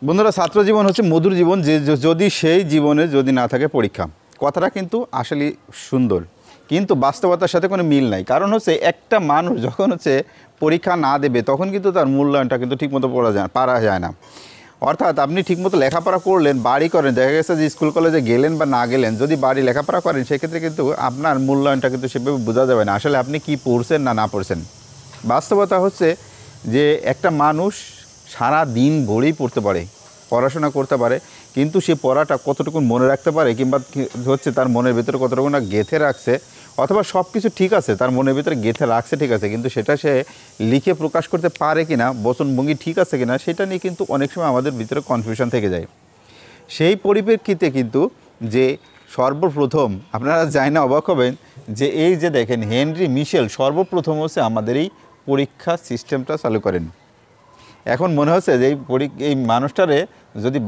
বন্ধুরা, ছাত্র জীবন হচ্ছে মধুর জীবন, যে যদি সেই জীবনে যদি না থাকে পরীক্ষা। কথাটা কিন্তু আসলে সুন্দর, কিন্তু বাস্তবতার সাথে কোনো মিল নাই। কারণ হচ্ছে একটা মানুষ যখন হচ্ছে পরীক্ষা না দেবে তখন কিন্তু তার মূল্যায়নটা কিন্তু ঠিকমতো পারা যায় না। অর্থাৎ আপনি ঠিকমতো লেখাপড়া করলেন, বাড়ি করেন, দেখা গেছে যে স্কুল কলেজে গেলেন বা না গেলেন, যদি বাড়ি লেখাপড়া করেন সেক্ষেত্রে কিন্তু আপনার মূল্যায়নটা কিন্তু সেভাবে বোঝা যাবে না আসলে আপনি কি পড়ছেন না পড়ছেন। বাস্তবতা হচ্ছে যে একটা মানুষ সারা দিন ভরেই পড়তে পারে, পড়াশোনা করতে পারে, কিন্তু সে পড়াটা কতটুকু মনে রাখতে পারে কিংবা হচ্ছে তার মনের ভিতরে কতটুকু না গেঁথে রাখছে, অথবা সব কিছু ঠিক আছে তার মনের ভিতরে গেঁথে রাখছে ঠিক আছে, কিন্তু সেটা সে লিখে প্রকাশ করতে পারে কিনা, বচনভঙ্গি ঠিক আছে কিনা, সেটা নিয়ে কিন্তু অনেক সময় আমাদের ভিতরে কনফিউশন থেকে যায়। সেই পরিপ্রেক্ষিতে কিন্তু যে সর্বপ্রথম আপনারা জানি না অবাক হবেন যে এই যে দেখেন হেনরি মিশেল সর্বপ্রথম হচ্ছে আমাদের এই পরীক্ষা সিস্টেমটা চালু করেন। এখন মনে হচ্ছে যে এই মানুষটারে যদি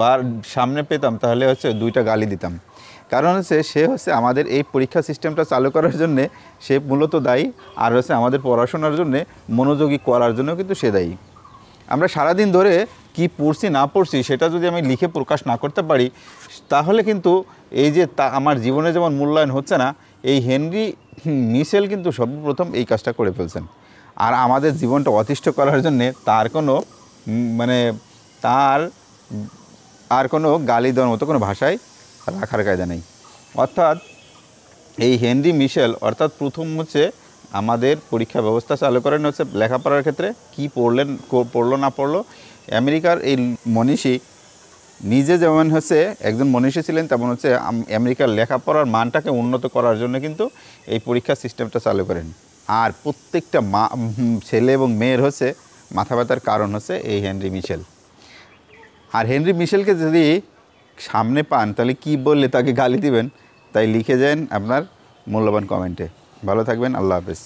সামনে পেতাম তাহলে হচ্ছে দুইটা গালি দিতাম। কারণ হচ্ছে সে হচ্ছে আমাদের এই পরীক্ষা সিস্টেমটা চালু করার জন্যে সে মূলত দায়ী, আর হচ্ছে আমাদের পড়াশোনার জন্যে মনোযোগী করার জন্য কিন্তু সে দায়ী। আমরা সারাদিন ধরে কি পড়ছি না পড়ছি সেটা যদি আমি লিখে প্রকাশ না করতে পারি, তাহলে কিন্তু এই যে আমার জীবনে যেমন মূল্যায়ন হচ্ছে না, এই হেনরি মিশেল কিন্তু সর্বপ্রথম এই কাজটা করে ফেলছেন। আর আমাদের জীবনটা অতিষ্ঠ করার জন্যে তার কোনো তার আর কোনো গালি দেওয়ার মতো কোনো ভাষায় রাখার কায়দা নেই। অর্থাৎ এই হেনরি মিশেল অর্থাৎ প্রথম হচ্ছে আমাদের পরীক্ষা ব্যবস্থা চালু করেন হচ্ছে লেখাপড়ার ক্ষেত্রে কি পড়লো না পড়লো। আমেরিকার এই মনীষী নিজে যেমন হচ্ছে একজন মনীষী ছিলেন, তেমন হচ্ছে আমেরিকার লেখাপড়ার মানটাকে উন্নত করার জন্য কিন্তু এই পরীক্ষা সিস্টেমটা চালু করেন। আর প্রত্যেকটা ছেলে এবং মেয়ের হচ্ছে মাথা ব্যথার কারণ হচ্ছে এই হেনরি মিশেল। আর হেনরি মিশেলকে যদি সামনে পান তাহলে কি বললে তাকে গালি দিবেন, তাই লিখে যান আপনার মূল্যবান কমেন্টে। ভালো থাকবেন, আল্লাহ হাফেজ।